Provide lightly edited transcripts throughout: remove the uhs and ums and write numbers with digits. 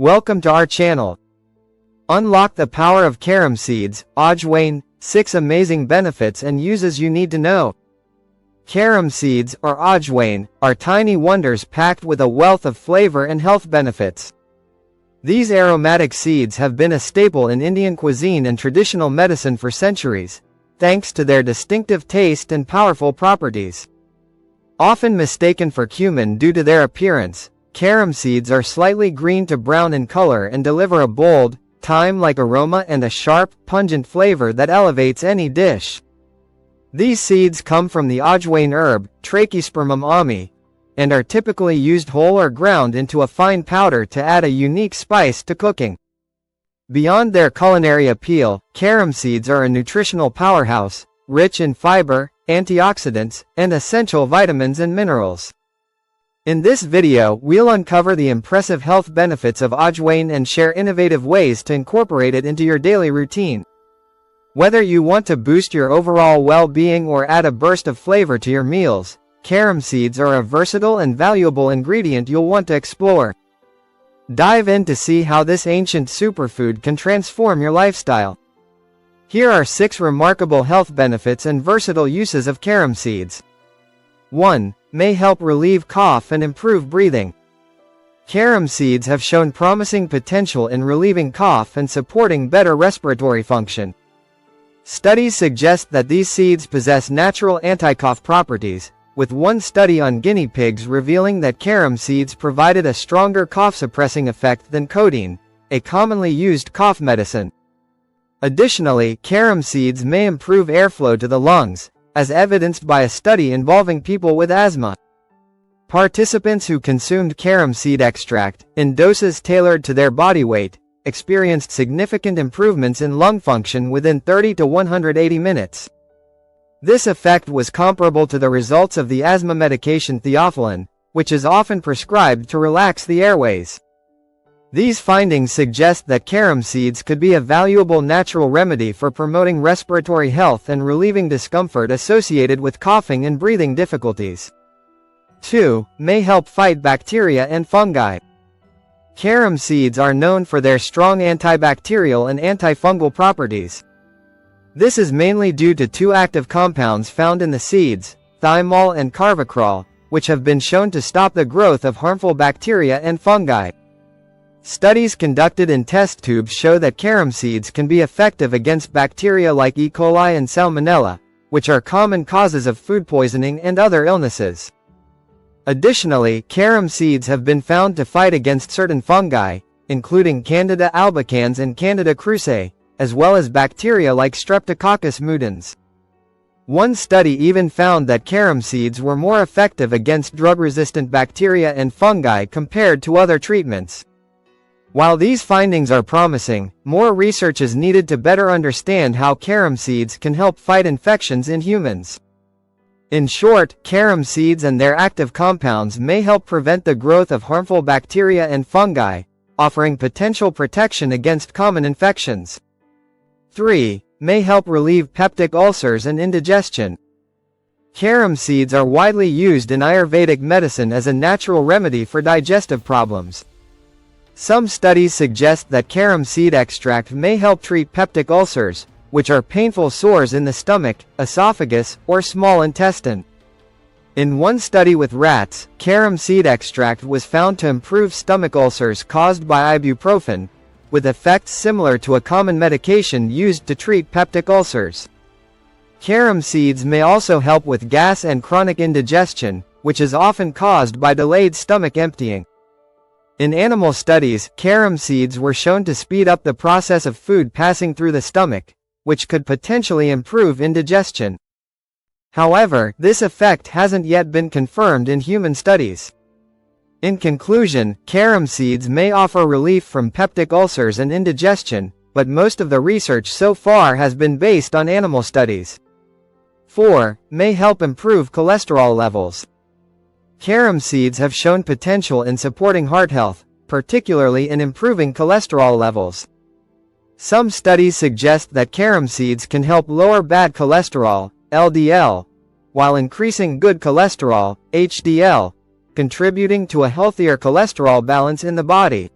Welcome to our channel. Unlock the power of carom seeds, Ajwain, 6 amazing benefits and uses you need to know. Carom seeds, or Ajwain, are tiny wonders packed with a wealth of flavor and health benefits. These aromatic seeds have been a staple in Indian cuisine and traditional medicine for centuries, thanks to their distinctive taste and powerful properties. Often mistaken for cumin due to their appearance, carom seeds are slightly green to brown in color and deliver a bold, thyme-like aroma and a sharp, pungent flavor that elevates any dish. These seeds come from the Ajwain herb, Trachyspermum ami, and are typically used whole or ground into a fine powder to add a unique spice to cooking. Beyond their culinary appeal, carom seeds are a nutritional powerhouse, rich in fiber, antioxidants, and essential vitamins and minerals. In this video, we'll uncover the impressive health benefits of Ajwain and share innovative ways to incorporate it into your daily routine. Whether you want to boost your overall well-being or add a burst of flavor to your meals, carom seeds are a versatile and valuable ingredient you'll want to explore. Dive in to see how this ancient superfood can transform your lifestyle. Here are 6 remarkable health benefits and versatile uses of carom seeds. 1. May help relieve cough and improve breathing. Carom seeds have shown promising potential in relieving cough and supporting better respiratory function. Studies suggest that these seeds possess natural anti-cough properties, with one study on guinea pigs revealing that carom seeds provided a stronger cough-suppressing effect than codeine, a commonly used cough medicine. Additionally, carom seeds may improve airflow to the lungs, as evidenced by a study involving people with asthma. Participants who consumed carom seed extract, in doses tailored to their body weight, experienced significant improvements in lung function within 30 to 180 minutes. This effect was comparable to the results of the asthma medication theophylline, which is often prescribed to relax the airways. These findings suggest that carom seeds could be a valuable natural remedy for promoting respiratory health and relieving discomfort associated with coughing and breathing difficulties. 2. May help fight bacteria and fungi. Carom seeds are known for their strong antibacterial and antifungal properties. This is mainly due to 2 active compounds found in the seeds, thymol and carvacrol, which have been shown to stop the growth of harmful bacteria and fungi. Studies conducted in test tubes show that carom seeds can be effective against bacteria like E. coli and Salmonella, which are common causes of food poisoning and other illnesses. Additionally, carom seeds have been found to fight against certain fungi, including Candida albicans and Candida krusei, as well as bacteria like Streptococcus mutans. One study even found that carom seeds were more effective against drug-resistant bacteria and fungi compared to other treatments. While these findings are promising, more research is needed to better understand how carom seeds can help fight infections in humans. In short, carom seeds and their active compounds may help prevent the growth of harmful bacteria and fungi, offering potential protection against common infections. 3. May help relieve peptic ulcers and indigestion. Carom seeds are widely used in Ayurvedic medicine as a natural remedy for digestive problems. Some studies suggest that carom seed extract may help treat peptic ulcers, which are painful sores in the stomach, esophagus, or small intestine. In one study with rats, carom seed extract was found to improve stomach ulcers caused by ibuprofen, with effects similar to a common medication used to treat peptic ulcers. Carom seeds may also help with gas and chronic indigestion, which is often caused by delayed stomach emptying. In animal studies, carom seeds were shown to speed up the process of food passing through the stomach, which could potentially improve indigestion. However, this effect hasn't yet been confirmed in human studies. In conclusion, carom seeds may offer relief from peptic ulcers and indigestion, but most of the research so far has been based on animal studies. 4. May help improve cholesterol levels. Carom seeds have shown potential in supporting heart health, particularly in improving cholesterol levels. Some studies suggest that carom seeds can help lower bad cholesterol, LDL, while increasing good cholesterol, HDL, contributing to a healthier cholesterol balance in the body.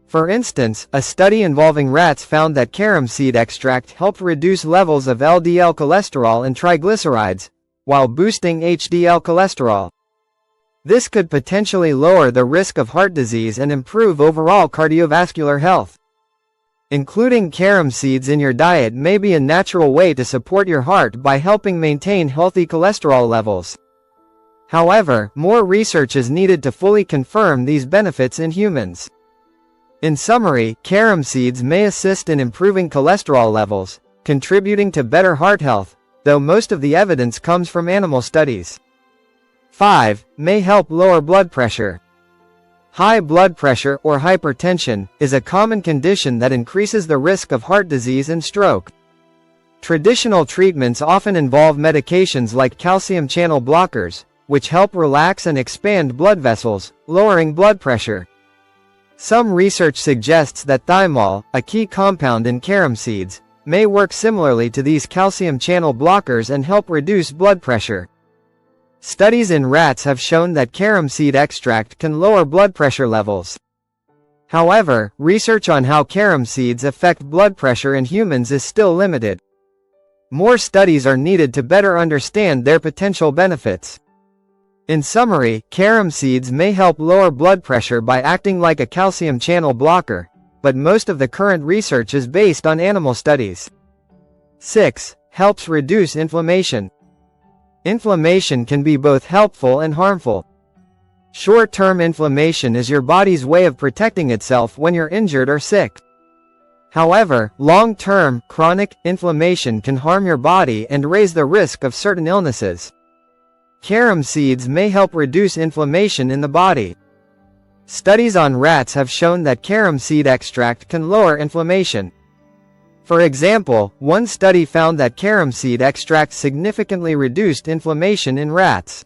For instance, a study involving rats found that carom seed extract helped reduce levels of LDL cholesterol and triglycerides, while boosting HDL cholesterol. This could potentially lower the risk of heart disease and improve overall cardiovascular health. Including carom seeds in your diet may be a natural way to support your heart by helping maintain healthy cholesterol levels. However, more research is needed to fully confirm these benefits in humans. In summary, carom seeds may assist in improving cholesterol levels, contributing to better heart health, though most of the evidence comes from animal studies. 5. May help lower blood pressure. High blood pressure or hypertension is a common condition that increases the risk of heart disease and stroke. Traditional treatments often involve medications like calcium channel blockers, which help relax and expand blood vessels, lowering blood pressure. Some research suggests that thymol, a key compound in carom seeds, may work similarly to these calcium channel blockers and help reduce blood pressure. Studies in rats have shown that carom seed extract can lower blood pressure levels. However, research on how carom seeds affect blood pressure in humans is still limited. More studies are needed to better understand their potential benefits. In summary, carom seeds may help lower blood pressure by acting like a calcium channel blocker, but most of the current research is based on animal studies. 6. Helps reduce inflammation. Inflammation can be both helpful and harmful. Short-term inflammation is your body's way of protecting itself when you're injured or sick. However, long-term, chronic inflammation can harm your body and raise the risk of certain illnesses. Carom seeds may help reduce inflammation in the body. Studies on rats have shown that carom seed extract can lower inflammation. For example, one study found that carom seed extract significantly reduced inflammation in rats.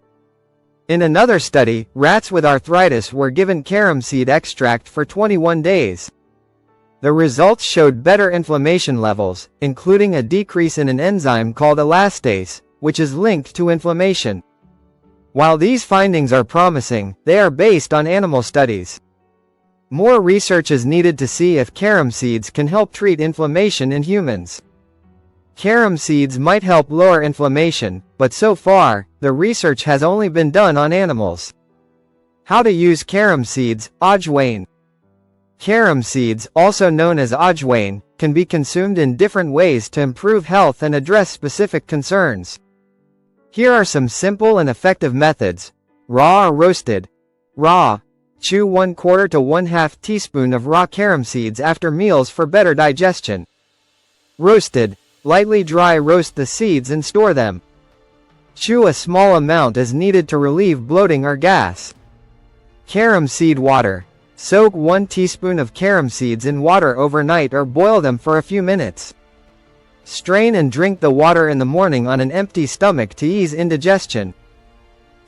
In another study, rats with arthritis were given carom seed extract for 21 days. The results showed better inflammation levels, including a decrease in an enzyme called elastase, which is linked to inflammation. While these findings are promising, they are based on animal studies. More research is needed to see if carom seeds can help treat inflammation in humans. Carom seeds might help lower inflammation, but so far, the research has only been done on animals. How to use carom seeds. Ajwain. Carom seeds, also known as ajwain, can be consumed in different ways to improve health and address specific concerns. Here are some simple and effective methods. Raw or roasted. Raw. Chew 1/4 to 1/2 teaspoon of raw carom seeds after meals for better digestion. Roasted. Lightly dry roast the seeds and store them. Chew a small amount as needed to relieve bloating or gas. Carom seed water. Soak 1 teaspoon of carom seeds in water overnight or boil them for a few minutes. Strain and drink the water in the morning on an empty stomach to ease indigestion.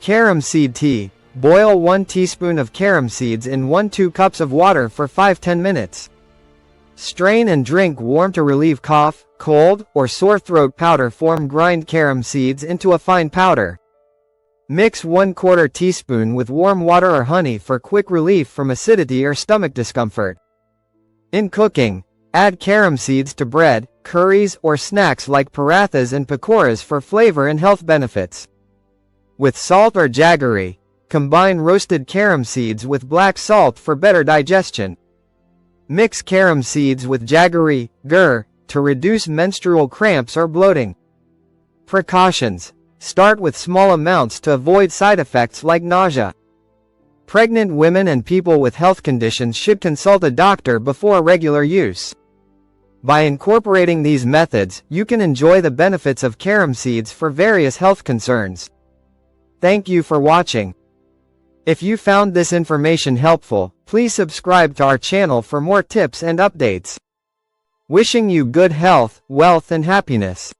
Carom seed tea. Boil 1 teaspoon of carom seeds in 1-2 cups of water for 5-10 minutes. Strain and drink warm to relieve cough, cold, or sore throat. Powder form. Grind carom seeds into a fine powder. Mix 1/4 teaspoon with warm water or honey for quick relief from acidity or stomach discomfort. In cooking, add carom seeds to bread, curries, or snacks like parathas and pakoras for flavor and health benefits. With salt or jaggery, combine roasted carom seeds with black salt for better digestion. Mix carom seeds with jaggery, gur, to reduce menstrual cramps or bloating. Precautions. Start with small amounts to avoid side effects like nausea. Pregnant women and people with health conditions should consult a doctor before regular use. By incorporating these methods, you can enjoy the benefits of carom seeds for various health concerns. Thank you for watching. If you found this information helpful, please subscribe to our channel for more tips and updates. Wishing you good health, wealth, and happiness.